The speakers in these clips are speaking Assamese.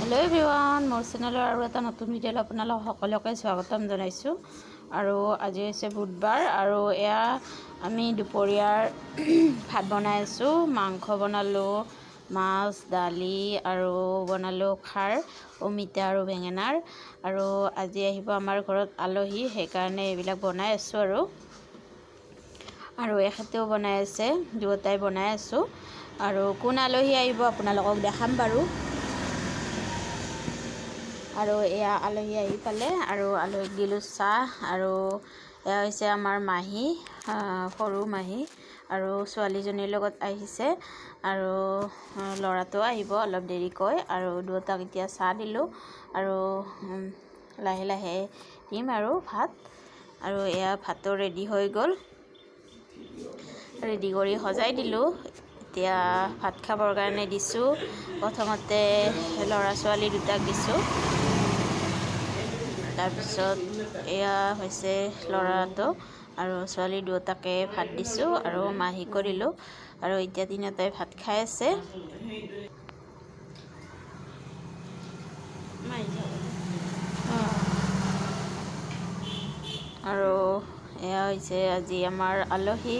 हेलो एवरीवन मोर चेनेलर और एटा नतुन भिडिओ आपनालोक सकलोके स्वागतम जनाइछु। आरो আজি হৈছে बुधबार आरो एया आमी दुपरियार भात बनाइ आছো। मांस बनालो, माছ दाली आरो बनालो खार अमिता आरो बेंगेनार। आरो আজি আহিব আমাৰ ঘৰত আলহী, সেইকাৰণে এইবিলাক বনাই আছো। আৰু এখেতেও বনাই আছে, দুটাই বনাই আছো। আৰু কোন আলহী আহিব আপোনালোকক দেখাম বাৰু। আৰু এয়া আলহী আহি পালে আৰু আলহীক দিলো চাহ। আৰু এয়া হৈছে আমাৰ মাহী, সৰু মাহী আৰু ছোৱালীজনীৰ লগত আহিছে। আৰু ল'ৰাটো আহিব অলপ দেৰিকৈ। আৰু দুটাক এতিয়া চাহ দিলো আৰু লাহে লাহে দিম আৰু ভাত। আৰু এয়া ভাতো ৰেডি হৈ গ'ল, ৰেডি কৰি সজাই দিলো। এতিয়া ভাত খাবৰ কাৰণে দিছো। প্ৰথমতে ল'ৰা ছোৱালী দুটাক দিছো, তাৰপিছত এয়া হৈছে ল'ৰাটো আৰু ছোৱালী দুটাকে ভাত দিছো আৰু মাহী কৰিলো। আৰু এতিয়া তিনিটাই ভাত খাই আছে। আৰু এয়া হৈছে আজি আমাৰ আলহী।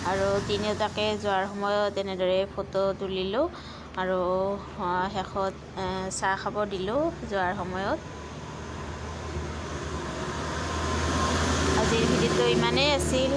আৰু তিনিটাকে যোৱাৰ সময়ত এনেদৰে ফটো তুলিলো আৰু শেষত চাহ খাব দিলো যোৱাৰ সময়ত। আজিৰ ভিডিঅ'টো ইমানেই আছিল।